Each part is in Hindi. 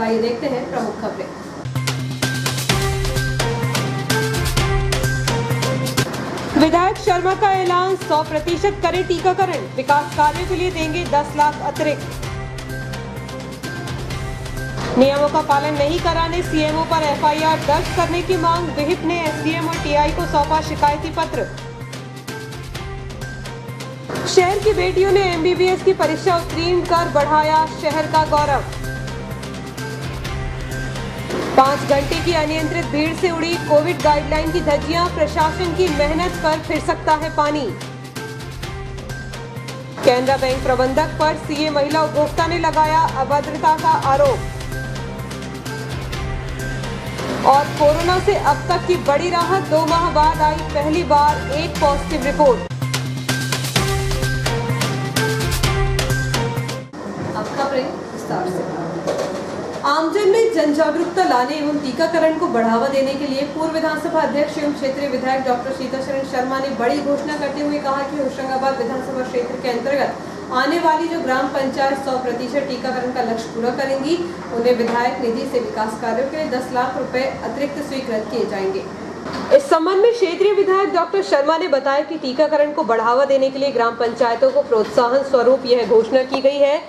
आइए देखते हैं प्रमुख खबरें। विधायक शर्मा का ऐलान, 100% करें टीकाकरण, विकास कार्यों के लिए देंगे 10 लाख अतिरिक्त। नियमों का पालन नहीं कराने सीएमओ पर एफआईआर दर्ज करने की मांग, विहिप ने एसडीएम और टीआई को सौंपा शिकायती पत्र। शहर की बेटियों ने एमबीबीएस की परीक्षा उत्तीर्ण कर बढ़ाया शहर का गौरव। 5 घंटे की अनियंत्रित भीड़ से उड़ी कोविड गाइडलाइन की धज्जियां, प्रशासन की मेहनत पर फिर सकता है पानी। कैनरा बैंक प्रबंधक पर सीए महिला उपभोक्ता ने लगाया अभद्रता का आरोप। और कोरोना से अब तक की बड़ी राहत, 2 माह बाद आई पहली बार एक पॉजिटिव रिपोर्ट। अब खबरें विस्तार से। आमजन में जन जागरूकता लाने एवं टीकाकरण को बढ़ावा देने के लिए पूर्व विधानसभा अध्यक्ष एवं क्षेत्रीय विधायक डॉक्टर सीताशरण शर्मा ने बड़ी घोषणा करते हुए कहा कि होशंगाबाद विधानसभा क्षेत्र के अंतर्गत आने वाली जो ग्राम पंचायत 100% टीकाकरण का लक्ष्य पूरा करेंगी, उन्हें विधायक निधि से विकास कार्यों के लिए 10 लाख रुपए अतिरिक्त स्वीकृत किए जाएंगे। इस संबंध में क्षेत्रीय विधायक डॉक्टर शर्मा ने बताया कि टीकाकरण को बढ़ावा देने के लिए ग्राम पंचायतों को प्रोत्साहन स्वरूप यह घोषणा की गई है।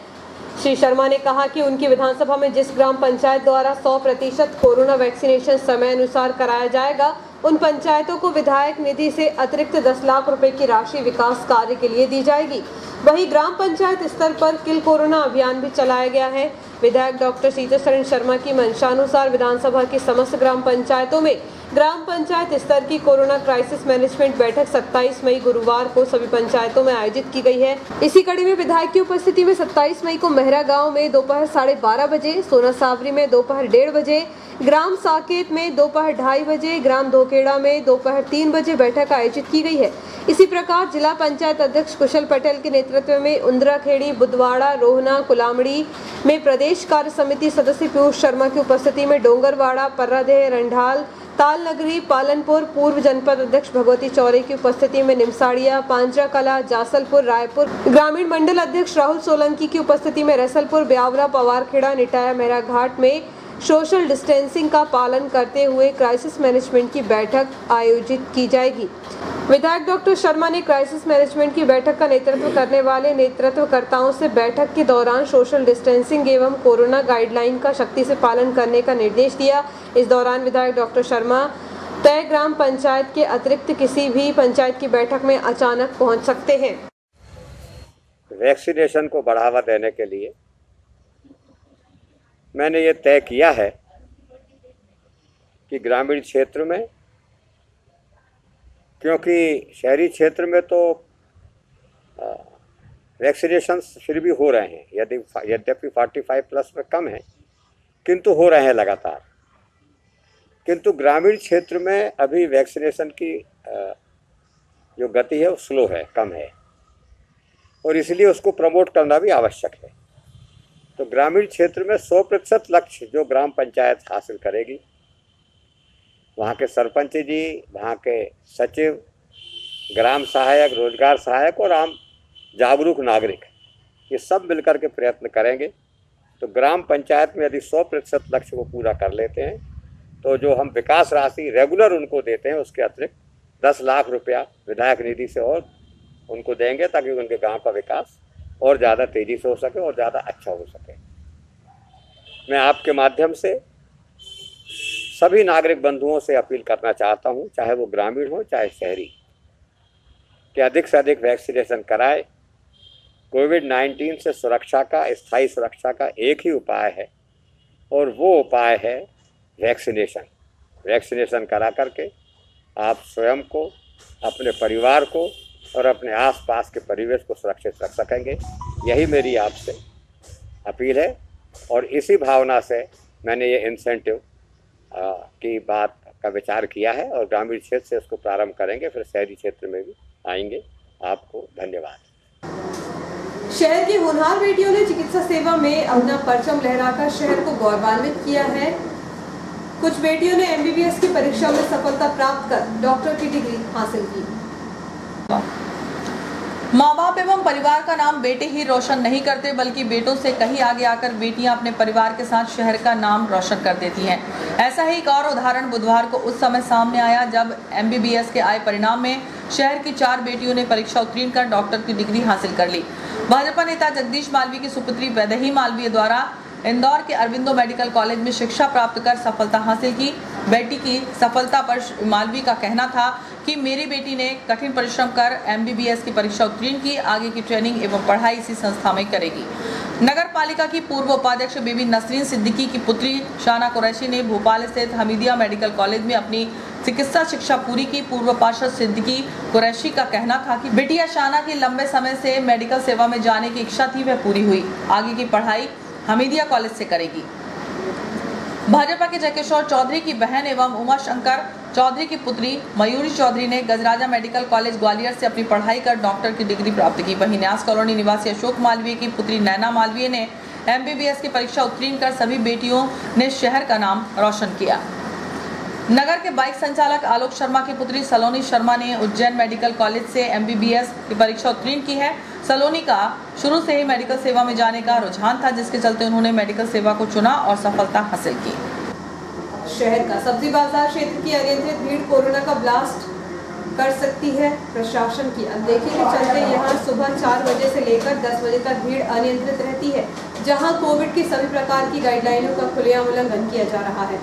श्री शर्मा ने कहा कि उनकी विधानसभा में जिस ग्राम पंचायत द्वारा 100% कोरोना वैक्सीनेशन समय अनुसार कराया जाएगा, उन पंचायतों को विधायक निधि से अतिरिक्त 10 लाख रुपए की राशि विकास कार्य के लिए दी जाएगी। वहीं ग्राम पंचायत स्तर पर किल कोरोना अभियान भी चलाया गया है। विधायक डॉक्टर सीताशरण शर्मा की मंशानुसार विधानसभा की समस्त ग्राम पंचायतों में ग्राम पंचायत स्तर की कोरोना क्राइसिस मैनेजमेंट बैठक 27 मई गुरुवार को सभी पंचायतों में आयोजित की गई है। इसी कड़ी में विधायक की उपस्थिति में 27 मई को मेहरा गांव में दोपहर 12:30 बजे, सोना सावरी में दोपहर 1:30 बजे, ग्राम साकेत में दोपहर 2:30 बजे, ग्राम धोखेड़ा में दोपहर 3 बजे बैठक आयोजित की गई है। इसी प्रकार जिला पंचायत अध्यक्ष कुशल पटेल के नेतृत्व में उंदराखेड़ी, बुधवाड़ा, रोहना, कुलामड़ी में प्रदेश कार्य समिति सदस्य पीयूष शर्मा की उपस्थिति में डोंगरवाड़ा, पर्रादेह, रंढाल, तालनगरी, पालनपुर पूर्व जनपद अध्यक्ष भगवती चौरे की उपस्थिति में निमसाड़िया, पांजरा कला, जासलपुर, रायपुर ग्रामीण मंडल अध्यक्ष राहुल सोलंकी की उपस्थिति में रसलपुर, ब्यावरा, पवारखेड़ा, निटाया, मेहरा घाट में सोशल डिस्टेंसिंग का पालन करते हुए क्राइसिस मैनेजमेंट की बैठक आयोजित की जाएगी। विधायक डॉक्टर शर्मा ने क्राइसिस मैनेजमेंट की बैठक का नेतृत्व करने वाले नेतृत्वकर्ताओं से बैठक के दौरान सोशल डिस्टेंसिंग एवं कोरोना गाइडलाइन का सख्ती से पालन करने का निर्देश दिया। इस दौरान विधायक डॉक्टर शर्मा तय ग्राम पंचायत के अतिरिक्त किसी भी पंचायत की बैठक में अचानक पहुंच सकते हैं। वैक्सीनेशन को बढ़ावा देने के लिए मैंने ये तय किया है कि ग्रामीण क्षेत्र में, क्योंकि शहरी क्षेत्र में तो वैक्सीनेशन फिर भी हो रहे हैं, यद्यपि 45+ में कम है, किंतु हो रहे हैं लगातार। किंतु ग्रामीण क्षेत्र में अभी वैक्सीनेशन की जो गति है वो स्लो है, कम है, और इसलिए उसको प्रमोट करना भी आवश्यक है। तो ग्रामीण क्षेत्र में 100% लक्ष्य जो ग्राम पंचायत हासिल करेगी, वहाँ के सरपंच जी, वहाँ के सचिव, ग्राम सहायक, रोजगार सहायक और आम जागरूक नागरिक, ये सब मिलकर के प्रयत्न करेंगे तो ग्राम पंचायत में यदि 100% लक्ष्य को पूरा कर लेते हैं तो जो हम विकास राशि रेगुलर उनको देते हैं उसके अतिरिक्त 10 लाख रुपया विधायक निधि से और उनको देंगे, ताकि उनके गांव का विकास और ज़्यादा तेज़ी से हो सके और ज़्यादा अच्छा हो सके। मैं आपके माध्यम से सभी नागरिक बंधुओं से अपील करना चाहता हूं, चाहे वो ग्रामीण हो चाहे शहरी, कि अधिक से अधिक वैक्सीनेशन कराए। कोविड-19 से सुरक्षा का, स्थायी सुरक्षा का एक ही उपाय है और वो उपाय है वैक्सीनेशन। वैक्सीनेशन करा करके आप स्वयं को, अपने परिवार को और अपने आसपास के परिवेश को सुरक्षित रख सकेंगे। यही मेरी आपसे अपील है और इसी भावना से मैंने ये इंसेंटिव की बात का विचार किया है और ग्रामीण क्षेत्र से उसको प्रारंभ करेंगे, फिर शहरी क्षेत्र में भी आएंगे। आपको धन्यवाद। शहर की होनहार बेटियों ने चिकित्सा सेवा में अपना परचम लहराकर शहर को गौरवान्वित किया है। कुछ बेटियों ने एमबीबीएस की परीक्षा में सफलता प्राप्त कर डॉक्टर की डिग्री हासिल की। माँ बाप एवं परिवार का नाम बेटे ही रोशन नहीं करते, बल्कि बेटों से कहीं आगे आकर बेटियां अपने परिवार के साथ शहर का नाम रोशन कर देती हैं। ऐसा ही एक और उदाहरण बुधवार को उस समय सामने आया जब MBBS के आए परिणाम में शहर की 4 बेटियों ने परीक्षा उत्तीर्ण कर डॉक्टर की डिग्री हासिल कर ली। भाजपा नेता जगदीश मालवीय की सुपुत्री वैदेही मालवीय द्वारा इंदौर के अरविंदो मेडिकल कॉलेज में शिक्षा प्राप्त कर सफलता हासिल की। बेटी की सफलता पर मालवीय का कहना था कि मेरी बेटी ने कठिन परिश्रम कर MBBS की परीक्षा उत्तीर्ण की, आगे की ट्रेनिंग एवं पढ़ाई इसी संस्था में करेगी। नगर पालिका की पूर्व उपाध्यक्ष बीबी नसरीन सिद्दीकी की पुत्री शाना कुरैशी ने भोपाल स्थित हमीदिया मेडिकल कॉलेज में अपनी चिकित्सा शिक्षा पूरी की। पूर्व पार्षद सिद्दीकी कुरैशी का कहना था कि बिटिया शाना की लंबे समय से मेडिकल सेवा में जाने की इच्छा थी, वह पूरी हुई, आगे की पढ़ाई हमीदिया कॉलेज से करेगी। भाजपा के जयकिशोर चौधरी की बहन एवं उमा शंकर चौधरी की पुत्री मयूरी चौधरी ने गजराजा मेडिकल कॉलेज ग्वालियर से अपनी पढ़ाई कर डॉक्टर की डिग्री प्राप्त की। वहीं न्यास कॉलोनी निवासी अशोक मालवीय की पुत्री नैना मालवीय ने MBBS की परीक्षा उत्तीर्ण कर सभी बेटियों ने शहर का नाम रोशन किया। नगर के बाइक संचालक आलोक शर्मा की पुत्री सलोनी शर्मा ने उज्जैन मेडिकल कॉलेज से MBBS की परीक्षा उत्तीर्ण की है। सलोनी का शुरू से ही मेडिकल सेवा में जाने का रुझान था, जिसके चलते उन्होंने मेडिकल सेवा को चुना और सफलता हासिल की। शहर का सब्जी बाजार क्षेत्र की अनियंत्रित भीड़ कोरोना का ब्लास्ट कर सकती है। प्रशासन की अनदेखी के चलते यहां सुबह 4 बजे से लेकर 10 बजे तक भीड़ अनियंत्रित रहती है, जहां कोविड की सभी प्रकार की गाइडलाइनों का खुलेआम उल्लंघन किया जा रहा है।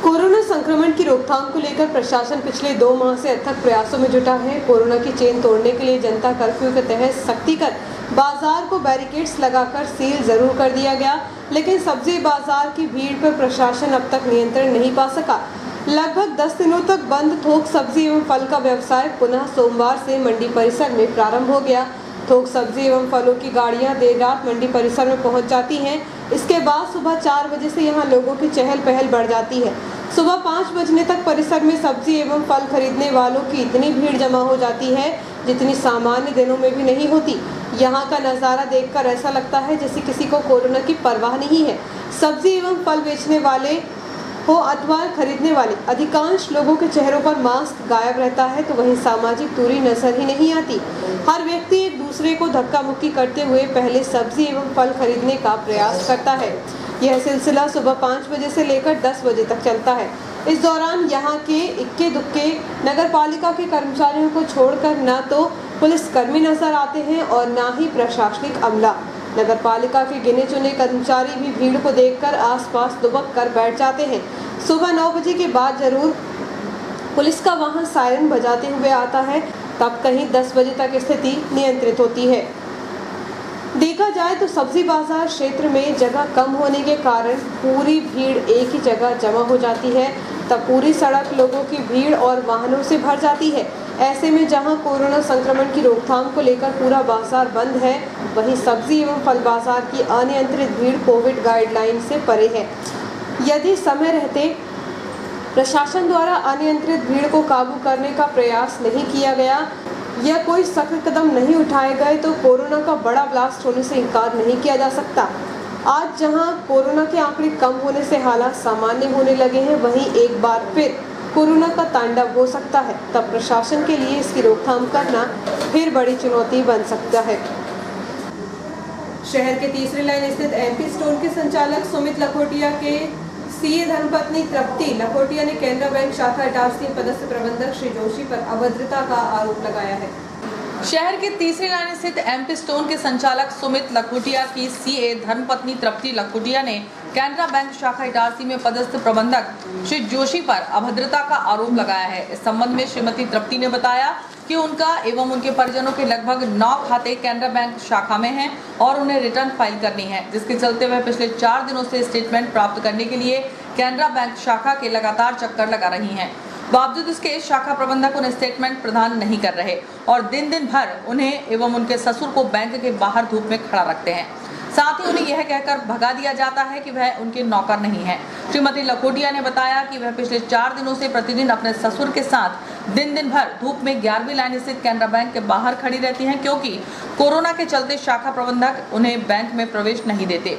कोरोना संक्रमण की रोकथाम को लेकर प्रशासन पिछले 2 माह से अथक प्रयासों में जुटा है। कोरोना की चेन तोड़ने के लिए जनता कर्फ्यू के तहत सख्ती कर बाजार को बैरिकेड्स लगाकर सील जरूर कर दिया गया, लेकिन सब्जी बाजार की भीड़ पर प्रशासन अब तक नियंत्रण नहीं पा सका। लगभग 10 दिनों तक बंद थोक सब्जी एवं फल का व्यवसाय पुनः सोमवार से मंडी परिसर में प्रारंभ हो गया। थोक सब्जी एवं फलों की गाड़ियां देर रात मंडी परिसर में पहुंच जाती हैं। इसके बाद सुबह 4 बजे से यहां लोगों की चहल पहल बढ़ जाती है। सुबह 5 बजने तक परिसर में सब्जी एवं फल खरीदने वालों की इतनी भीड़ जमा हो जाती है जितनी सामान्य दिनों में भी नहीं होती। यहाँ का नज़ारा देखकर ऐसा लगता है जैसे किसी को कोरोना की परवाह नहीं है। सब्जी एवं फल बेचने वाले हो अथवा खरीदने वाले अधिकांश लोगों के चेहरों पर मास्क गायब रहता है, तो वहीं सामाजिक दूरी नजर ही नहीं आती। हर व्यक्ति एक दूसरे को धक्का मुक्की करते हुए पहले सब्जी एवं फल खरीदने का प्रयास करता है। यह सिलसिला सुबह 5 बजे से लेकर 10 बजे तक चलता है। इस दौरान यहाँ के इक्के दुक्के नगर पालिका के कर्मचारियों को छोड़कर न तो पुलिसकर्मी नजर आते हैं और न ही प्रशासनिक अमला। नगर पालिका के गिने चुने कर्मचारी भी भीड़ को देखकर आसपास दुबक कर बैठ जाते हैं। सुबह 9 बजे के बाद जरूर पुलिस का वाहन सायरन बजाते हुए आता है, तब कहीं 10 बजे तक स्थिति नियंत्रित होती है। देखा जाए तो सब्जी बाजार क्षेत्र में जगह कम होने के कारण पूरी भीड़ एक ही जगह जमा हो जाती है, तब पूरी सड़क लोगों की भीड़ और वाहनों से भर जाती है। ऐसे में जहां कोरोना संक्रमण की रोकथाम को लेकर पूरा बाजार बंद है, वहीं सब्जी एवं फल बाजार की अनियंत्रित भीड़ कोविड गाइडलाइन से परे है। यदि समय रहते प्रशासन द्वारा अनियंत्रित भीड़ को काबू करने का प्रयास नहीं किया गया या कोई सख्त कदम नहीं उठाए गए तो कोरोना का बड़ा ब्लास्ट होने से इनकार नहीं किया जा सकता। आज जहां कोरोना के आंकड़े कम होने से हालात सामान्य होने लगे हैं, वहीं एक बार फिर कोरोना का तांडव हो सकता है, तब प्रशासन के लिए इसकी रोकथाम करना फिर बड़ी चुनौती बन सकता है। शहर के तीसरी लाइन स्थित MP स्टोर के संचालक सुमित लखोटिया के CA धर्मपत्नी तृप्ति लखोटिया ने केनरा बैंक शाखा इटारसी पदस्थ प्रबंधक श्री जोशी पर अभद्रता का आरोप लगाया है। शहर के तीसरी लाइन स्थित MP स्टोर के संचालक सुमित लखोटिया की CA धर्मपत्नी तृप्ति लखोटिया ने केनरा बैंक शाखा इटारसी में पदस्थ प्रबंधक श्री जोशी पर अभद्रता का आरोप लगाया है। इस संबंध में श्रीमती तृप्ति ने बताया कि उनका एवं उनके परिजनों के लगभग 9 खाते केनरा बैंक शाखा में हैं और उन्हें रिटर्न फाइल करनी है, जिसके चलते वह पिछले 4 दिनों से स्टेटमेंट प्राप्त करने के लिए केनरा बैंक शाखा के लगातार चक्कर लगा रही हैं। बावजूद इसके शाखा प्रबंधक उन्हें स्टेटमेंट प्रदान नहीं कर रहे और दिन भर उन्हें एवं उनके ससुर को बैंक के बाहर धूप में खड़ा रखते हैं। साथ ही उन्हें यह कहकर भगा दिया जाता है कि वह उनके नौकर नहीं है। श्रीमती लखोटिया ने बताया कि वह पिछले 4 दिनों से प्रतिदिन अपने ससुर के साथ दिन भर धूप में 11वीं लाइन स्थित केनरा बैंक के बाहर खड़ी रहती हैं, क्योंकि कोरोना के चलते शाखा प्रबंधक उन्हें बैंक में प्रवेश नहीं देते।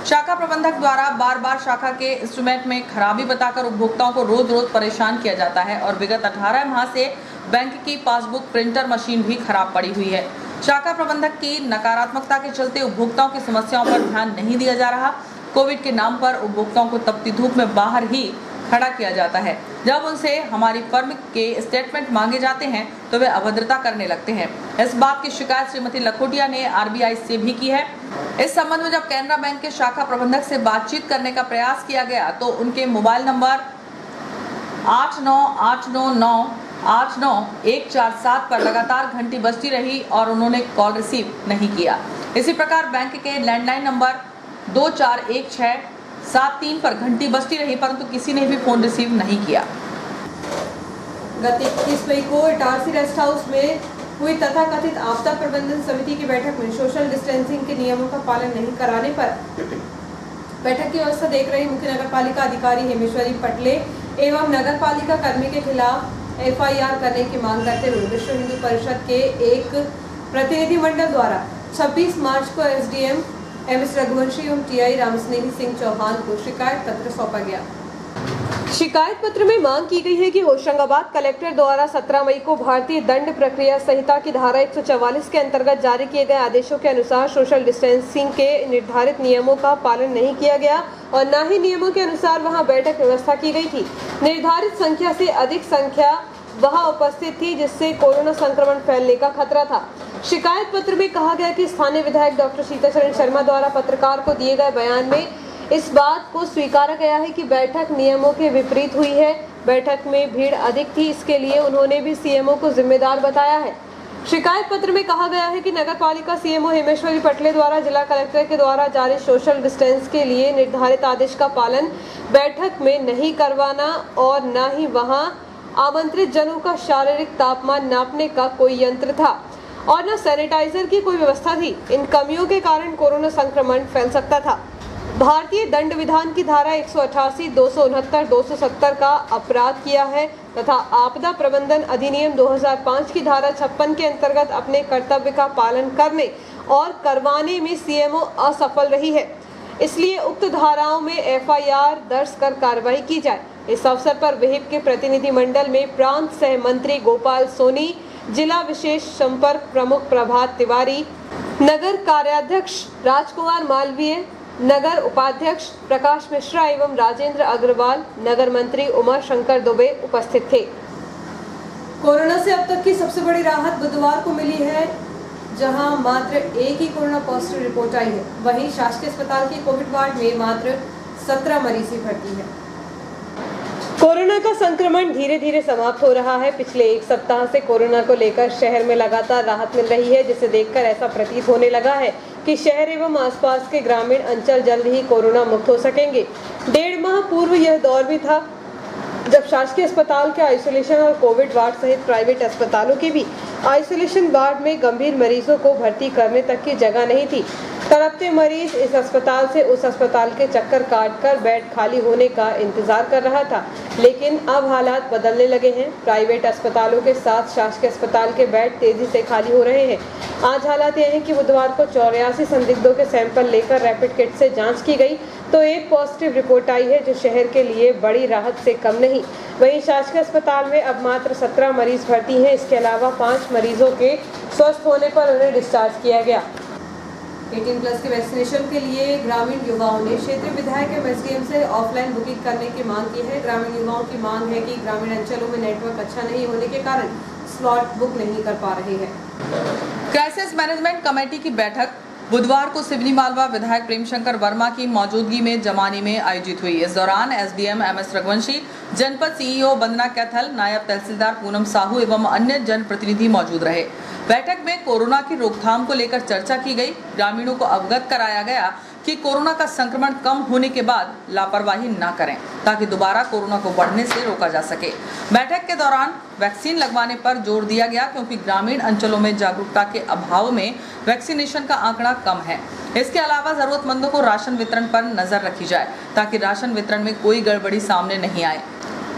शाखा प्रबंधक द्वारा बार बार शाखा के इंस्ट्रूमेंट में खराबी बताकर उपभोक्ताओं को रोज रोज परेशान किया जाता है और विगत 18 माह से बैंक की पासबुक प्रिंटर मशीन भी खराब पड़ी हुई है। शाखा प्रबंधक की नकारात्मकता के चलते उपभोक्ताओं की समस्याओं पर ध्यान नहीं दिया जा रहा। कोविड के नाम पर उपभोक्ताओं को तपती धूप में बाहर ही खड़ा किया जाता है। जब उनसे हमारी फर्म के स्टेटमेंट मांगे जाते हैं तो वे अभद्रता करने लगते हैं। इस बात की शिकायत श्रीमती लखोटिया ने RBI से भी की है। इस संबंध में जब कैनरा बैंक के शाखा प्रबंधक से बातचीत करने का प्रयास किया गया तो उनके मोबाइल नंबर 8989989147 पर लगातार घंटी बजती रही और उन्होंने कॉल रिसीव नहीं किया। इसी प्रकार बैंक के लैंडलाइन नंबर 241673 पर घंटी बजती रही परंतु किसी ने भी फोन रिसीव नहीं किया। गत 21 मई को इटारसी रेस्ट हाउस में हुई तथाकथित आपदा प्रबंधन समिति की बैठक में सोशल डिस्टेंसिंग के नियमों का पालन नहीं कराने पर बैठक की व्यवस्था देख रही मुख्य नगर पालिका अधिकारी हेमेश्वरी पटले एवं नगर पालिका कर्मी के खिलाफ FIR करने की मांग करते हुए विश्व हिंदू परिषद के एक प्रतिनिधिमंडल द्वारा 26 मार्च को SDM MS रघुवंशी एवं TI रामस्नेही सिंह चौहान को शिकायत पत्र सौंपा गया। शिकायत पत्र में मांग की गई है कि होशंगाबाद कलेक्टर द्वारा 17 मई को भारतीय दंड प्रक्रिया संहिता की धारा 144 के अंतर्गत जारी किए गए आदेशों के अनुसार सोशल डिस्टेंसिंग के निर्धारित नियमों का पालन नहीं किया गया और न ही नियमों के अनुसार वहां बैठक व्यवस्था की गई थी। निर्धारित संख्या से अधिक संख्या वहां उपस्थित थी जिससे कोरोना संक्रमण फैलने का खतरा था। शिकायत पत्र में कहा गया कि स्थानीय विधायक डॉक्टर सीताचरण शर्मा द्वारा पत्रकार को दिए गए बयान में इस बात को स्वीकारा गया है कि बैठक नियमों के विपरीत हुई है। बैठक में भीड़ अधिक थी, इसके लिए उन्होंने भी CMO को जिम्मेदार बताया है। शिकायत पत्र में कहा गया है कि नगर पालिका CMO हेमेश्वरी पटले द्वारा जिला कलेक्टर के द्वारा जारी सोशल डिस्टेंस के लिए निर्धारित आदेश का पालन बैठक में नहीं करवाना और न ही वहां आमंत्रित जनों का शारीरिक तापमान नापने का कोई यंत्र था और न सैनिटाइजर की कोई व्यवस्था थी। इन कमियों के कारण कोरोना संक्रमण फैल सकता था। भारतीय दंड विधान की धारा 188, 269, 270 का अपराध किया है तथा आपदा प्रबंधन अधिनियम 2005 की धारा 56 के अंतर्गत अपने कर्तव्य का पालन करने और करवाने में CMO असफल रही है। इसलिए उक्त धाराओं में FIR दर्ज कर कार्रवाई की जाए। इस अवसर पर विहिप के प्रतिनिधि मंडल में प्रांत सह मंत्री गोपाल सोनी, जिला विशेष संपर्क प्रमुख प्रभात तिवारी, नगर कार्याध्यक्ष राजकुमार मालवीय, नगर उपाध्यक्ष प्रकाश मिश्रा एवं राजेंद्र अग्रवाल, नगर मंत्री उमा शंकर दुबे उपस्थित थे। कोरोना से अब तक की सबसे बड़ी राहत बुधवार को मिली है, जहां मात्र एक ही कोरोना पॉजिटिव रिपोर्ट आई है। वहीं शासकीय अस्पताल के कोविड वार्ड में मात्र 17 मरीज ही भर्ती है। कोरोना का संक्रमण धीरे धीरे समाप्त हो रहा है। पिछले एक सप्ताह से कोरोना को लेकर शहर में लगातार राहत मिल रही है, जिसे देखकर ऐसा प्रतीत होने लगा है कि शहर एवं आसपास के ग्रामीण अंचल जल्द ही कोरोना मुक्त हो सकेंगे। 1.5 माह पूर्व यह दौर भी था जब शासकीय अस्पताल के आइसोलेशन और कोविड वार्ड सहित प्राइवेट अस्पतालों के भी आइसोलेशन वार्ड में गंभीर मरीजों को भर्ती करने तक की जगह नहीं थी। तड़पते मरीज इस अस्पताल से उस अस्पताल के चक्कर काटकर बेड खाली होने का इंतजार कर रहा था, लेकिन अब हालात बदलने लगे हैं। प्राइवेट अस्पतालों के साथ शासकीय अस्पताल के बेड तेजी से खाली हो रहे हैं। आज हालात यह है कि बुधवार को 84 संदिग्धों के सैंपल लेकर रैपिड किट से जांच की गई तो एक पॉजिटिव रिपोर्ट आई है, जो शहर के लिए बड़ी राहत से कम नहीं। वहीं शासकीय अस्पताल में अब मात्र 17 मरीज भर्ती हैं। इसके अलावा 5 मरीजों के स्वस्थ होने पर उन्हें डिस्चार्ज किया गया। 18+ के वैक्सीनेशन के लिए ग्रामीण युवाओं ने क्षेत्रीय विधायक एवं SDM से ऑफलाइन बुकिंग करने की मांग की है। ग्रामीण युवाओं की मांग है कि ग्रामीण अंचलों में नेटवर्क अच्छा नहीं होने के कारण स्लॉट बुक नहीं कर पा रहे हैं। क्राइसिस मैनेजमेंट कमेटी की बैठक बुधवार को सिवनी मालवा विधायक प्रेमशंकर वर्मा की मौजूदगी में जमानी में आयोजित हुई। इस दौरान SDM MS रघुवंशी, जनपद CEO बंदना कैथल, नायब तहसीलदार पूनम साहू एवं अन्य जनप्रतिनिधि मौजूद रहे। बैठक में कोरोना की रोकथाम को लेकर चर्चा की गई। ग्रामीणों को अवगत कराया गया कि कोरोना का संक्रमण कम होने के बाद लापरवाही न करें ताकि दोबारा कोरोना को बढ़ने से रोका जा सके। बैठक के दौरान वैक्सीन लगवाने पर जोर दिया गया क्योंकि ग्रामीण अंचलों में जागरूकता के अभाव में वैक्सीनेशन का आंकड़ा कम है। इसके अलावा जरूरतमंदों को राशन वितरण पर नजर रखी जाए ताकि राशन वितरण में कोई गड़बड़ी सामने नहीं आए।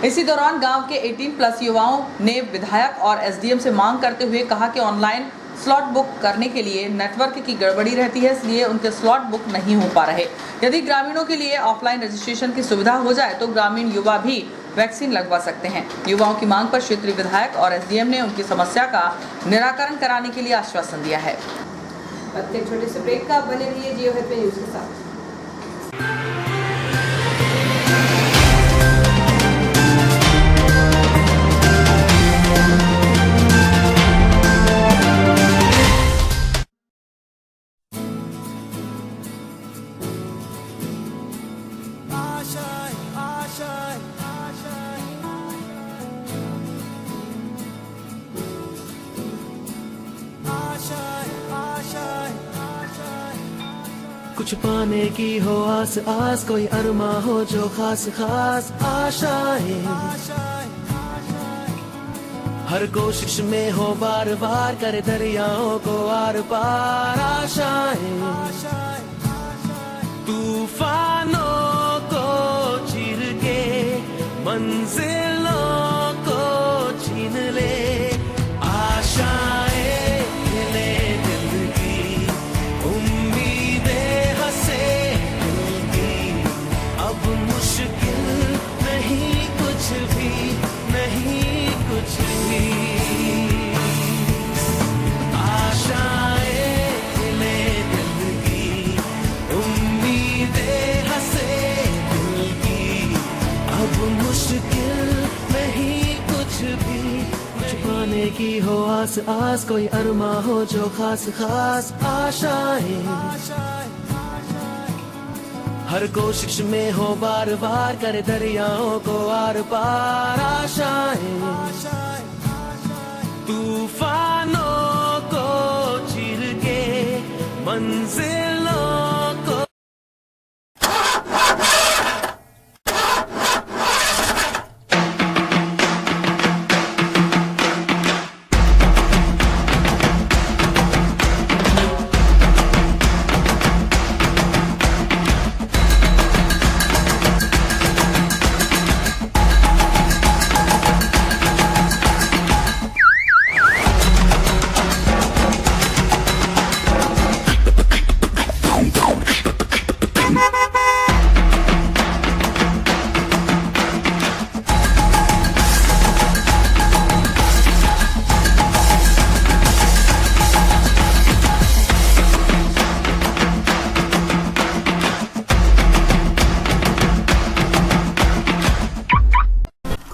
इसी दौरान गांव के 18+ युवाओं ने विधायक और SDM से मांग करते हुए कहा कि ऑनलाइन स्लॉट बुक करने के लिए नेटवर्क की गड़बड़ी रहती है, इसलिए उनके स्लॉट बुक नहीं हो पा रहे। यदि ग्रामीणों के लिए ऑफलाइन रजिस्ट्रेशन की सुविधा हो जाए तो ग्रामीण युवा भी वैक्सीन लगवा सकते हैं। युवाओं की मांग पर क्षेत्रीय विधायक और एसडीएम ने उनकी समस्या का निराकरण कराने के लिए आश्वासन दिया है। एक छोटे से ब्रेक का, बने रहिए जियो हेल्थ न्यूज के साथ। कुछ पाने की हो आस आस, कोई अरमा हो जो खास खास आशाएं, हर कोशिश में हो बार बार, करे दरियाओं को आर पार आशाएं, तूफानों को चीर के मंजिलों को छीन ले, आशाएं खिले दिल की, उम्मीदें हंसे दिल की, अब मुश्किल नहीं कुछ भी, नहीं कुछ भी, आशाएं खिले दिल की, उम्मीदें हंसे दिल की, अब मुश्किल नहीं कुछ भी, कुछ पाने की हो आस आस, कोई अरमा हो जो खास खास आशाएं, हर कोशिश में हो बार बार, करे दरियाओं को आर पार आशाएं, तूफानों को चीर के मंजिलों को।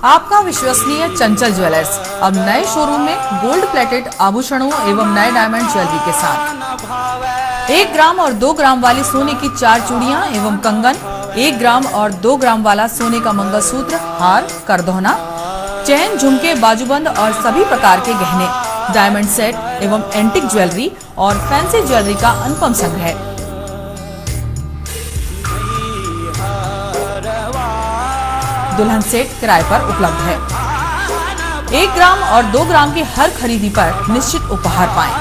आपका विश्वसनीय चंचल ज्वेलर्स अब नए शोरूम में गोल्ड प्लेटेड आभूषणों एवं नए डायमंड ज्वेलरी के साथ 1 ग्राम और 2 ग्राम वाली सोने की 4 चूड़ियां एवं कंगन, 1 ग्राम और 2 ग्राम वाला सोने का मंगलसूत्र, हार, करदौना, चैन, झुमके, बाजूबंद और सभी प्रकार के गहने, डायमंड सेट एवं एंटिक ज्वेलरी और फैंसी ज्वेलरी का अनुपम संग्रह। दुल्हन सेट किराए पर उपलब्ध है। 1 ग्राम और 2 ग्राम की हर खरीदी पर निश्चित उपहार पाएं।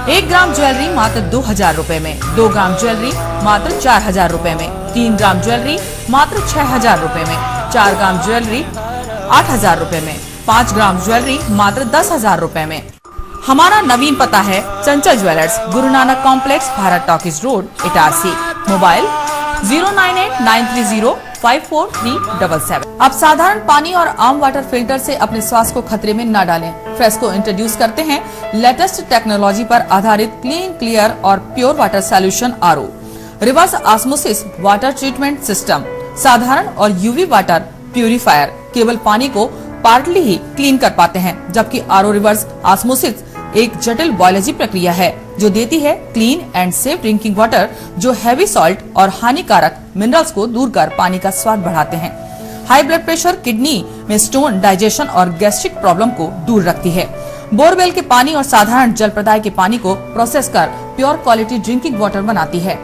1 ग्राम ज्वेलरी मात्र 2000 रुपए में, 2 ग्राम ज्वेलरी मात्र 4000 रुपए में, 3 ग्राम ज्वेलरी मात्र 6000 रुपए में, 4 ग्राम ज्वेलरी 8000 रुपए में, 5 ग्राम ज्वेलरी मात्र 10,000 रुपए में। हमारा नवीन पता है चंचल jewellers, Guru Nanak complex, Bharat talkies road, Itarsi. Mobile 09893054377। अब साधारण पानी और आम वाटर फिल्टर से अपने स्वास्थ्य को खतरे में न डालें। फ्रेस्को इंट्रोड्यूस करते हैं लेटेस्ट टेक्नोलॉजी पर आधारित क्लीन, क्लियर और pure water solution RO, reverse osmosis water treatment system, साधारण और यूवी वाटर प्यूरिफायर केवल पानी को पार्टली ही क्लीन कर पाते हैं, जबकि आरओ रिवर्स ऑस्मोसिस एक जटिल बायोलॉजी प्रक्रिया है जो देती है clean and safe drinking water, जो हैवी सॉल्ट और हानिकारक मिनरल्स को दूर कर पानी का स्वाद बढ़ाते हैं। हाई ब्लड प्रेशर, किडनी में स्टोन, डाइजेशन और गैस्ट्रिक प्रॉब्लम को दूर रखती है। बोरवेल के पानी और साधारण जल प्रदाय के पानी को प्रोसेस कर प्योर क्वालिटी ड्रिंकिंग वाटर बनाती है।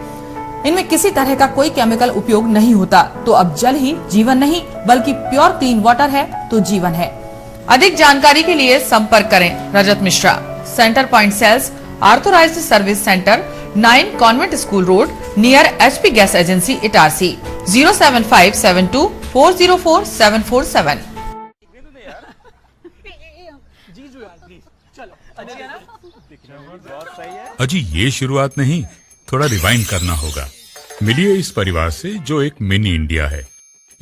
इनमें किसी तरह का कोई केमिकल उपयोग नहीं होता। तो अब जल ही जीवन नहीं बल्कि प्योर क्लीन वाटर है तो जीवन है। अधिक जानकारी के लिए संपर्क करें Rajat Mishra, centre point sales, authorised service centre, 9 convent school road, near HP gas agency, Itarsi. 07572404747। जीजू यार प्लीज चलो, अच्छी है ना? अजी ये शुरुआत नहीं, थोड़ा रिवाइंड करना होगा। मिलिए इस परिवार से जो एक मिनी इंडिया है।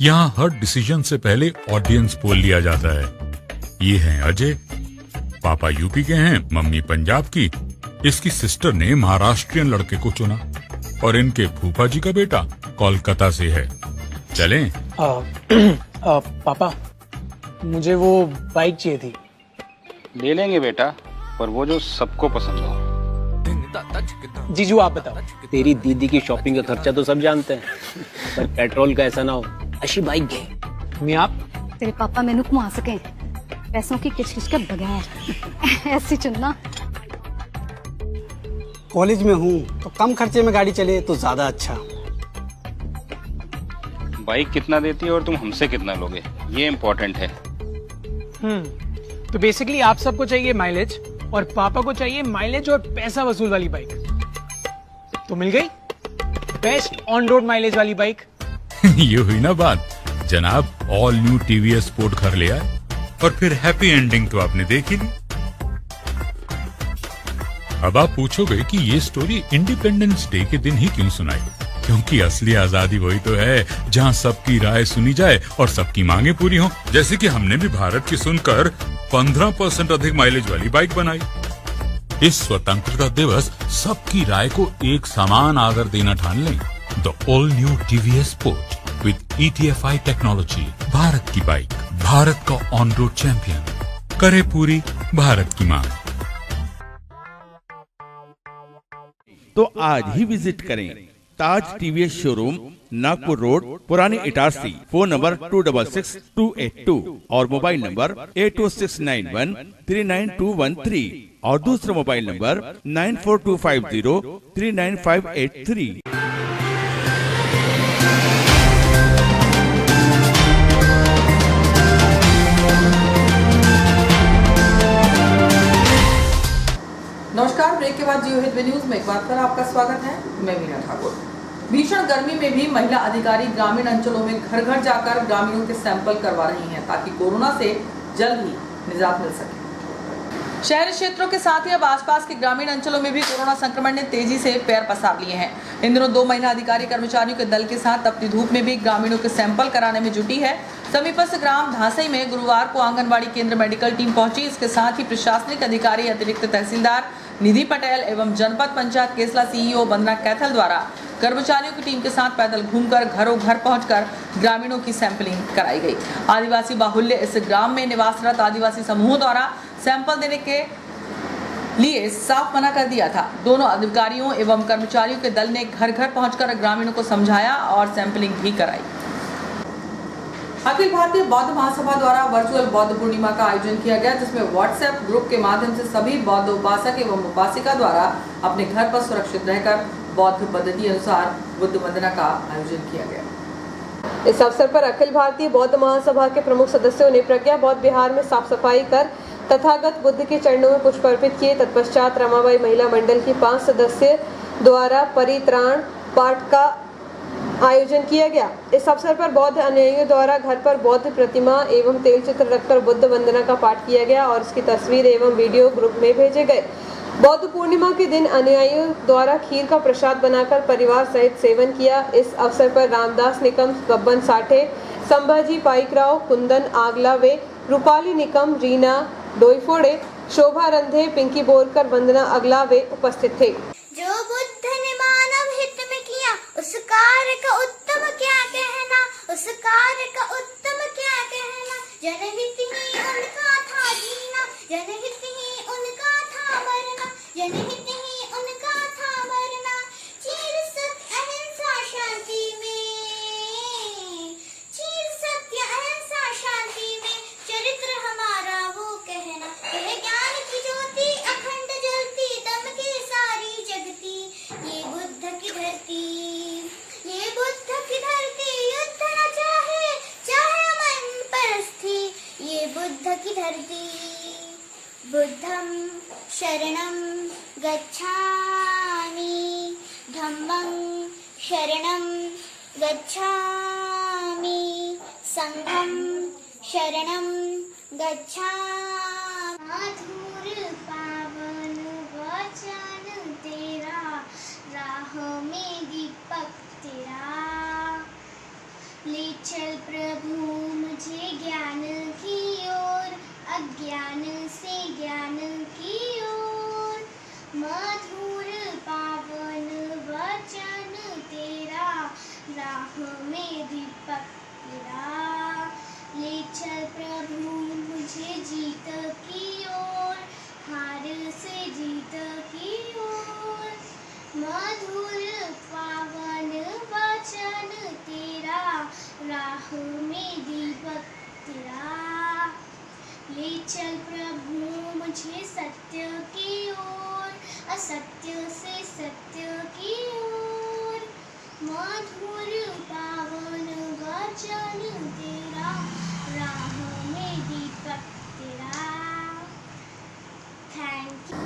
यहाँ हर डिसीजन से पहले ऑडियंस पोल लिया जाता है। ये हैं अजय, पापा यूपी के हैं, मम्मी पंजाब की। इसकी सिस्टर ने महाराष्ट्रियन लड़के को चुना और इनके फूफा जी का बेटा कोलकाता से है। चलें? पापा मुझे वो बाइक चाहिए थी। ले लेंगे बेटा, पर वो जो सबको पसंद हो। जीजू आप बताओ। तेरी दीदी की शॉपिंग का खर्चा तो सब जानते हैं, पर पेट्रोल का ऐसा ना हो। अच्छी बाइक है। मैं आप तेरे पापा मैनू घुमा सके पैसों की किचकिच के बगैर ऐसी चुनना। कॉलेज में हूँ तो कम खर्चे में गाड़ी चले तो ज्यादा अच्छा। बाइक कितना देती है और तुम हमसे कितना लोगे, ये इम्पोर्टेंट है। तो बेसिकली आप सबको चाहिए माइलेज और पापा को चाहिए माइलेज और पैसा वसूल वाली बाइक। तो मिल गई बेस्ट ऑन रोड माइलेज वाली बाइक। ये हुई ना बात। जनाब ऑल न्यू टीवीएस स्पोर्ट घर ले आए और फिर हैप्पी एंडिंग तो आपने देखी ली। अब आप पूछोगे कि ये स्टोरी इंडिपेंडेंस डे के दिन ही क्यों सुनाई? क्योंकि असली आजादी वही तो है जहां सबकी राय सुनी जाए और सबकी मांगे पूरी हो। जैसे कि हमने भी भारत की सुनकर 15% अधिक माइलेज वाली बाइक बनाई। इस स्वतंत्रता दिवस सबकी राय को एक समान आदर देना ठान लें। The all new TVS sport with ETFI technology, Bharat की बाइक, भारत का ऑन रोड चैंपियन, करे पूरी भारत की मांग। तो आज ही विजिट करें ताज टीवीएस शोरूम, नागपुर रोड, पुरानी इटारसी। फोन नंबर 266282 और मोबाइल नंबर 82691399213 और दूसरा मोबाइल नंबर 9425039583। नमस्कार, ब्रेक के बाद जियो हित न्यूज में एक बार फिर आपका स्वागत है। मैं वीना ठाकुर। भीषण गर्मी में भी महिला अधिकारी ग्रामीण अंचलों में घर घर जाकर ग्रामीणों के सैंपल करवा रही हैं ताकि कोरोना से जल्द ही निजात मिल सके। शहरी क्षेत्रों के साथ ही अब आसपास के ग्रामीण अंचलों में भी कोरोना संक्रमण ने तेजी से पैर पसार लिए हैं। इन दिनों 2 महिला अधिकारी कर्मचारियों के दल के साथ अपनी धूप में भी ग्रामीणों के सैंपल कराने में जुटी है। समीपस्थ ग्राम धासई में गुरुवार को आंगनबाड़ी केंद्र मेडिकल टीम पहुंची। इसके साथ ही प्रशासनिक अधिकारी, अतिरिक्त तहसीलदार निधि पटेल एवं जनपद पंचायत केसला CEO वंदना कैथल द्वारा कर्मचारियों की टीम के साथ पैदल घूमकर घरों घर पहुंचकर ग्रामीणों की सैंपलिंग कराई गई। आदिवासी बाहुल्य इस ग्राम में निवासरत आदिवासी समूहों द्वारा सैंपल देने के लिए साफ मना कर दिया था। दोनों अधिकारियों एवं कर्मचारियों के दल ने घर घर पहुंचकर ग्रामीणों को समझाया और सैंपलिंग भी कराई। अखिल भारतीय बौद्ध महासभा द्वारा वर्चुअल बौद्ध पूर्णिमा का आयोजन किया गया, जिसमें व्हाट्सएप ग्रुप के माध्यम से सभी बौद्ध उपासक एवं उपासिका द्वारा अपने घर पर सुरक्षित रहकर बौद्ध पद्धति अनुसार बुद्ध वंदना का आयोजन किया गया। इस अवसर पर अखिल भारतीय बौद्ध महासभा के प्रमुख सदस्यों ने प्रज्ञा बौद्ध विहार में साफ सफाई कर तथागत बुद्ध के चरणों में पुष्प अर्पित किए। तत्पश्चात रमाबाई महिला मंडल की 5 सदस्य द्वारा परित्राण पाठ का आयोजन किया गया। इस अवसर पर बौद्ध अनुयायियों द्वारा घर पर बौद्ध प्रतिमा एवं तेल चित्र रखकर बुद्ध वंदना का पाठ किया गया और इसकी तस्वीर एवं वीडियो ग्रुप में भेजे गए। बौद्ध पूर्णिमा के दिन अनुयायियों द्वारा खीर का प्रसाद बनाकर परिवार सहित सेवन किया। इस अवसर पर रामदास निकम, गब्बन साठे, संभाजी पाइकराव, कुंदन आगलावे, रूपाली निकम, रीना डोईफोड़े, शोभा रंधे, पिंकी बोरकर, वंदना अगलावे उपस्थित थे। जो बुद्ध ने मानव हित में किया उस कार्य का उत्तम क्या कहना, उस कार्य का उत्तम क्या कहना। जनहित ही उनका था जीना, जनहित ही उनका था मरना, जनहित ही उनका था मरना। चीर सत्य अहिंसा शांति में, चीर सत्य अहिंसा शांति में चरित्र हमारा वो कहना। यह ज्ञान की ज्योति अखंड जलती दमके सारी जगती। ये बुद्ध की धरती, ये बुद्ध की धरती युद्ध न चाहे, चाहे मन परस्थी। ये बुद्ध की धरती। बुद्धं शरणं गच्छामि, धम्मं शरणं गच्छामि, संघं शरणं गच्छामि। मधुर पावन वचन तेरा, राह में दीपक तेरा। ले चल प्रभु मुझे ज्ञान की ओर, अज्ञान से ज्ञान की ओर। मधुर पावन वचन तेरा, राह में दीपक तेरा। ले चल प्रभु मुझे जीत की ओर, हार से जीत की ओर। मधुर पावन वचन तेरा, राह में दीपक तेरा। ले चल प्रभु मुझे सत्य की ओर, असत्य से सत्य की ओर। मधुर पावन वचन तेरा, राह में दीपक तेरा। Thank you.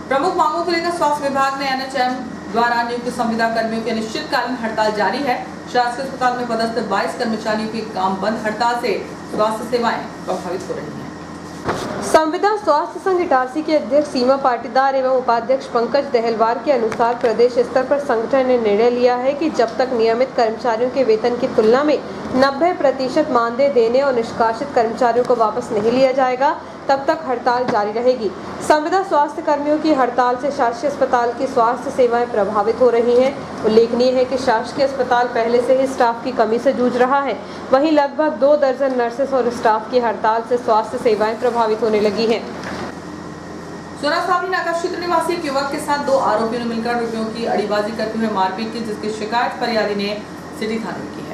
प्रमुख मांगों को लेकर स्वास्थ्य विभाग ने एनएचएम द्वारा नियुक्त संविदा कर्मियों की अनिश्चितकालीन हड़ताल जारी है। शासकीय अस्पताल में पदस्थ 22 कर्मचारियों की काम बंद हड़ताल से स्वास्थ्य सेवाएं प्रभावित हो रही हैं। संविदा स्वास्थ्य संघ इटारसी के अध्यक्ष सीमा पाटीदार एवं उपाध्यक्ष पंकज दहलवार के अनुसार प्रदेश स्तर पर संगठन ने निर्णय लिया है कि जब तक नियमित कर्मचारियों के वेतन की तुलना में 90% मानदेय देने और निष्कासित कर्मचारियों को वापस नहीं लिया जाएगा, तब तक हड़ताल जारी रहेगी। संविदा स्वास्थ्य कर्मियों की हड़ताल से शासकीय अस्पताल की स्वास्थ्य सेवाएं प्रभावित हो रही हैं। उल्लेखनीय है कि शासकीय अस्पताल पहले से ही स्टाफ की कमी से जूझ रहा है। वहीं लगभग 2 दर्जन नर्सेस और स्टाफ की हड़ताल से स्वास्थ्य सेवाएं प्रभावित होने लगी हैं। सोना सावली नाका क्षेत्र निवासी एक युवक के साथ 2 आरोपियों ने मिलकर रुपयों की अड़ीबाजी करते हुए मारपीट की, जिसकी शिकायत फरियादी ने सिटी थाने में की है।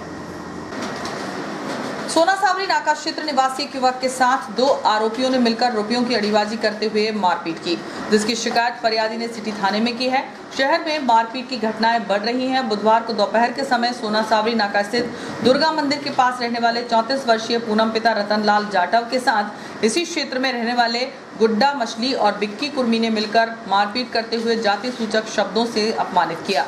सोना सावली नाका क्षेत्र निवासी एक युवक के साथ 2 आरोपियों ने मिलकर रुपयों की अड़ीबाजी करते हुए मारपीट की, जिसकी शिकायत फरियादी ने सिटी थाने में की है। शहर में मारपीट की घटनाएं बढ़ रही हैं। बुधवार को दोपहर के समय सोना सावली नाका स्थित दुर्गा मंदिर के पास रहने वाले 34 वर्षीय पूनम पिता रतनलाल जाटव के साथ इसी क्षेत्र में रहने वाले गुड्डा मछली और बिक्की कुर्मी ने मिलकर मारपीट करते हुए जाति सूचक शब्दों से अपमानित किया।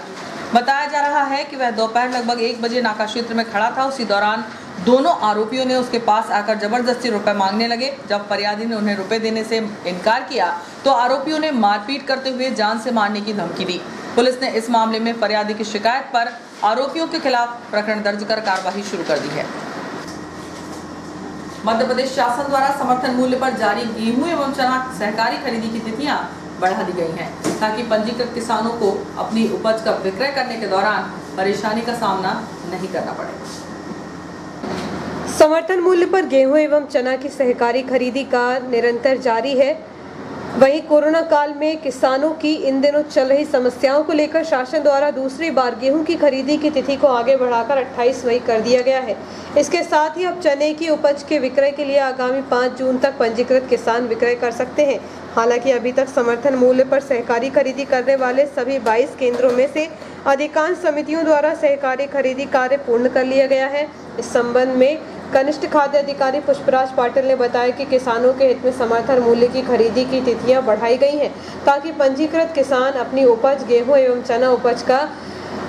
बताया जा रहा है कि वह दोपहर लगभग 1 बजे नाका क्षेत्र में खड़ा था। उसी दौरान दोनों आरोपियों ने उसके पास आकर जबरदस्ती रुपए मांगने लगे। जब फरियादी ने उन्हें रुपए देने से इनकार किया तो आरोपियों ने मारपीट करते हुए जान से मारने की धमकी दी। पुलिस ने इस मामले में फरियादी की शिकायत पर आरोपियों के खिलाफ प्रकरण दर्ज कर कार्रवाई शुरू कर दी है। मध्य प्रदेश शासन द्वारा समर्थन मूल्य पर जारी गेहूं एवं चना सहकारी खरीदी की तिथियां बढ़ा दी गई हैं, ताकि पंजीकृत किसानों को अपनी उपज का विक्रय करने के दौरान परेशानी का सामना नहीं करना पड़े। समर्थन मूल्य पर गेहूं एवं चना की सहकारी खरीदी का निरंतर जारी है। वहीं कोरोना काल में किसानों की इन दिनों चल रही समस्याओं को लेकर शासन द्वारा दूसरी बार गेहूं की खरीदी की तिथि को आगे बढ़ाकर 28 मई कर दिया गया है। इसके साथ ही अब चने की उपज के विक्रय के लिए आगामी 5 जून तक पंजीकृत किसान विक्रय कर सकते हैं। हालांकि अभी तक समर्थन मूल्य पर सहकारी खरीदी करने वाले सभी 22 केंद्रों में से अधिकांश समितियों द्वारा सहकारी खरीदी कार्य पूर्ण कर लिया गया है। इस संबंध में कनिष्ठ खाद्य अधिकारी पुष्पराज पाटिल ने बताया कि किसानों के हित में समर्थन मूल्य की खरीदी की तिथियां बढ़ाई गई हैं, ताकि पंजीकृत किसान अपनी उपज गेहूं एवं चना उपज का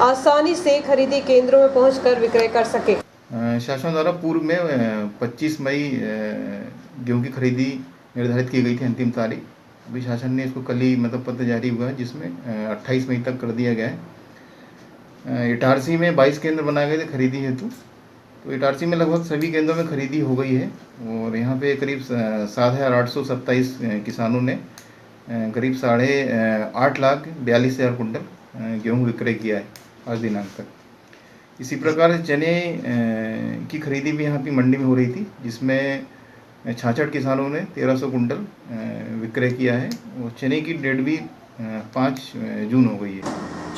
आसानी से खरीदी केंद्रों में पहुंचकर विक्रय कर सके। शासन द्वारा पूर्व में 25 मई गेहूं की खरीदी निर्धारित की गई थी, अंतिम तारीख। अभी शासन ने इसको कल ही मतलब पत्र जारी हुआ है, जिसमें 28 मई तक कर दिया गया है। इटारसी में 22 केंद्र बनाए गए थे खरीदी हेतु, तो इटारसी में लगभग सभी केंद्रों में खरीदी हो गई है और यहाँ पे करीब 7,827 किसानों ने करीब 8,42,000 कुंटल गेहूँ विक्रय किया है आज दिनांक तक। इसी प्रकार चने की खरीदी भी यहाँ की मंडी में हो रही थी, जिसमें 66 किसानों ने 1,300 कुंटल विक्रय किया है और चने की डेट भी 5 जून हो गई है।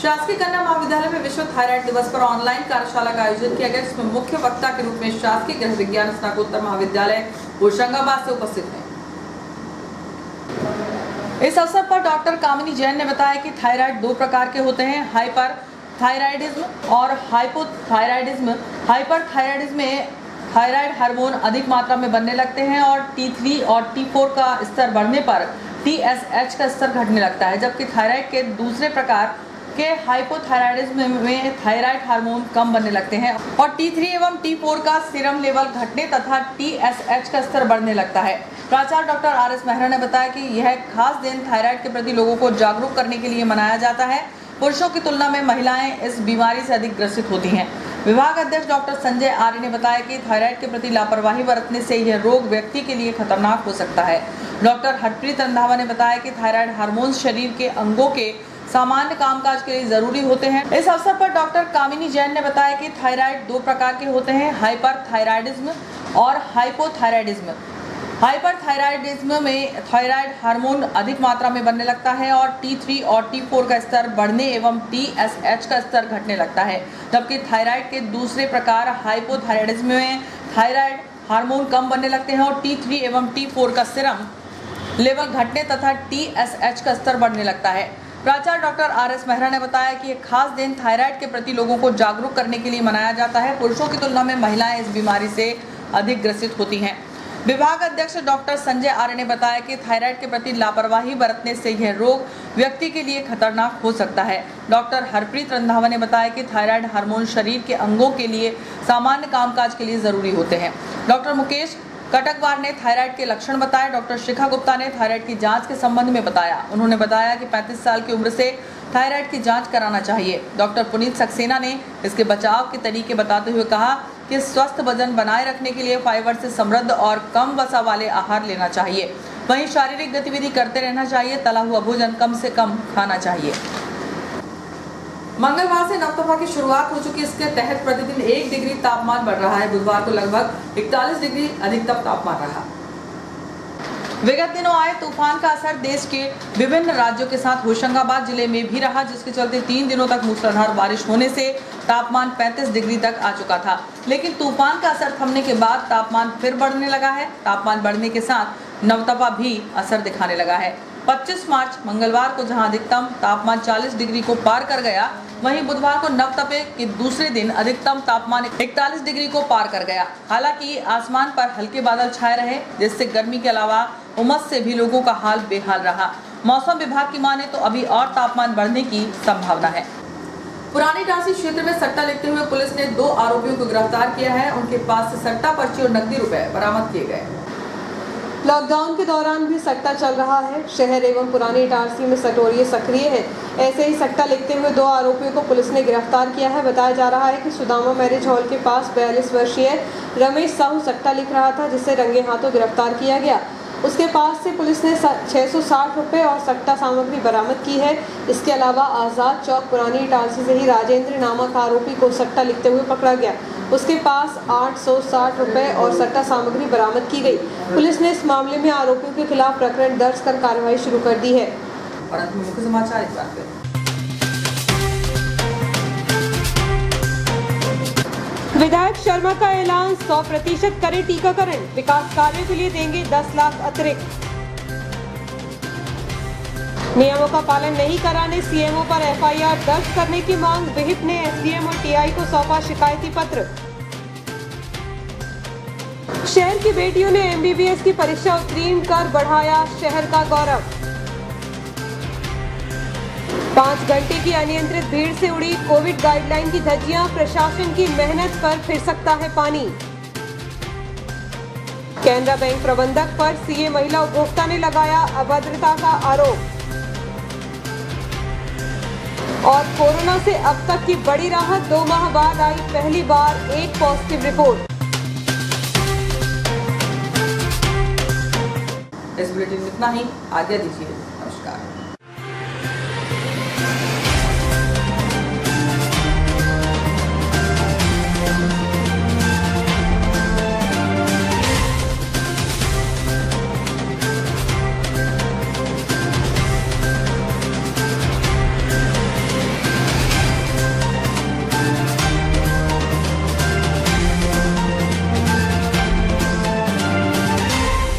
शासकीय कन्या महाविद्यालय में विश्व थायराइड दिवस पर ऑनलाइन कार्यशाला का आयोजन किया गया, जिसमें मुख्य वक्ता के रूप में शासकीय गृह विज्ञान स्नातकोत्तर महाविद्यालय होशंगाबाद से उपस्थित हैं। इस अवसर पर डॉक्टर कामिनी जैन ने बताया कि थायराइड 2 प्रकार के होते हैं, हाइपर थायराइडिज्म और हाइपोथायराइडिज्म। हाइपर थायराइडिज्म में थायराइड हार्मोन अधिक मात्रा में बनने लगते हैं और T3 और T4 का स्तर बढ़ने पर TSH का स्तर घटने लगता है, जबकि थायराइड के दूसरे प्रकार के हाइपोथायराइडिज्म में थायराइड हार्मोन कम बनने लगते हैं और T3 एवं T4 का सीरम लेवल घटने तथा TSH का स्तर बढ़ने लगता है। प्राचार्य डॉक्टर RS मेहरा ने बताया कि यह खास दिन थायराइड के प्रति लोगों को जागरूक करने के लिए मनाया जाता है। पुरुषों की तुलना में महिलाएं इस बीमारी से अधिक ग्रसित होती हैं। विभाग अध्यक्ष डॉक्टर संजय आर्य ने बताया कि थायराइड के प्रति लापरवाही बरतने से यह रोग व्यक्ति के लिए खतरनाक हो सकता है। डॉक्टर हरप्रीत रंधावा ने बताया कि थायराइड हार्मोन शरीर के अंगों के सामान्य कामकाज के लिए जरूरी होते हैं। इस अवसर पर डॉक्टर कामिनी जैन ने बताया कि थायराइड 2 प्रकार के होते हैं, हाइपरथायराइडिज्म और हाइपोथायराइडिज्म। हाइपरथायराइडिज्म में थायराइड हार्मोन अधिक मात्रा में बनने लगता है और T3 और T4 का स्तर बढ़ने एवं TSH का स्तर घटने लगता है, जबकि थायराइड के दूसरे प्रकार हाइपोथायराइडिज्म में थायराइड हार्मोन कम बनने लगते हैं और T3 एवं T4 का सीरम लेवल घटने तथा TSH का स्तर बढ़ने लगता है। प्राचार्य डॉक्टर RS मेहरा ने बताया कि एक खास दिन थायराइड के प्रति लोगों को जागरूक करने के लिए मनाया जाता है। पुरुषों की तुलना में महिलाएं इस बीमारी से अधिक ग्रसित होती हैं। विभाग अध्यक्ष डॉक्टर संजय आर्य ने बताया कि थायराइड के प्रति लापरवाही बरतने से यह रोग व्यक्ति के लिए खतरनाक हो सकता है। डॉक्टर हरप्रीत रंधावा ने बताया कि थायराइड हार्मोन शरीर के अंगों के लिए सामान्य कामकाज के लिए जरूरी होते हैं। डॉक्टर मुकेश कटकवार ने थायराइड के लक्षण बताए। डॉक्टर शिखा गुप्ता ने थायराइड की जांच के संबंध में बताया। उन्होंने बताया कि 35 साल की उम्र से थायराइड की जांच कराना चाहिए। डॉक्टर पुनीत सक्सेना ने इसके बचाव के तरीके बताते हुए कहा कि स्वस्थ वजन बनाए रखने के लिए फाइबर से समृद्ध और कम वसा वाले आहार लेना चाहिए। वहीं शारीरिक गतिविधि करते रहना चाहिए। तला हुआ भोजन कम से कम खाना चाहिए। मंगलवार से नवतपा की शुरुआत हो चुकी, इसके तहत प्रतिदिन 1 डिग्री तापमान बढ़ रहा है। बुधवार को लगभग 41 डिग्री अधिकतम तापमान रहा। विगत दिनों आए तूफान का असर देश के विभिन्न राज्यों के साथ होशंगाबाद जिले में भी रहा, जिसके चलते 3 दिनों तक मूसलाधार बारिश होने से तापमान 35 डिग्री तक आ चुका था। लेकिन तूफान का असर थमने के बाद तापमान फिर बढ़ने लगा है। तापमान बढ़ने के साथ नवतपा भी असर दिखाने लगा है। 25 मार्च मंगलवार को जहां अधिकतम तापमान 40 डिग्री को पार कर गया, वहीं बुधवार को नवतपे के दूसरे दिन अधिकतम तापमान 41 डिग्री को पार कर गया। हालांकि आसमान पर हल्के बादल छाए रहे, जिससे गर्मी के अलावा उमस से भी लोगों का हाल बेहाल रहा। मौसम विभाग की माने तो अभी और तापमान बढ़ने की संभावना है। पुरानी इटारसी क्षेत्र में सट्टा लेते हुए पुलिस ने 2 आरोपियों को गिरफ्तार किया है। उनके पास से सट्टा पर्ची और नकदी रुपए बरामद किए गए। लॉकडाउन के दौरान भी सट्टा चल रहा है। शहर एवं पुरानी इटारसी में सटोरिये सक्रिय हैं। ऐसे ही सट्टा लेते हुए 2 आरोपियों को पुलिस ने गिरफ्तार किया है। बताया जा रहा है कि सुदामा मैरिज हॉल के पास 42 वर्षीय रमेश साहू सट्टा लिख रहा था, जिसे रंगे हाथों गिरफ्तार किया गया। उसके पास से पुलिस ने 660 रुपये और सट्टा सामग्री बरामद की है। इसके अलावा आज़ाद चौक पुरानी इटारसी से ही राजेंद्र नामक आरोपी को सट्टा लिखते हुए पकड़ा गया। उसके पास 860 रुपये और सट्टा सामग्री बरामद की गई। पुलिस ने इस मामले में आरोपियों के खिलाफ प्रकरण दर्ज कर कार्रवाई शुरू कर दी है। और अंत में मुख्य समाचार इस बात पे। विधायक शर्मा का ऐलान, 100% करें टीकाकरण, विकास कार्यों के लिए देंगे 10 लाख अतिरिक्त। नियमों का पालन नहीं कराने सीएमओ पर एफआईआर दर्ज करने की मांग। विहिप ने एसडीएम और टीआई को सौंपा शिकायती पत्र। शहर की बेटियों ने एमबीबीएस की परीक्षा उत्तीर्ण कर बढ़ाया शहर का गौरव। 5 घंटे की अनियंत्रित भीड़ से उड़ी कोविड गाइडलाइन की धज्जियां, प्रशासन की मेहनत पर फिर सकता है पानी। कैनरा बैंक प्रबंधक पर सीए महिला उपभोक्ता ने लगाया अभद्रता का आरोप। और कोरोना से अब तक की बड़ी राहत, 2 माह बाद आई पहली बार एक पॉजिटिव रिपोर्ट। इस बुलेटिन में इतना ही। आज्ञा दीजिए। नमस्कार।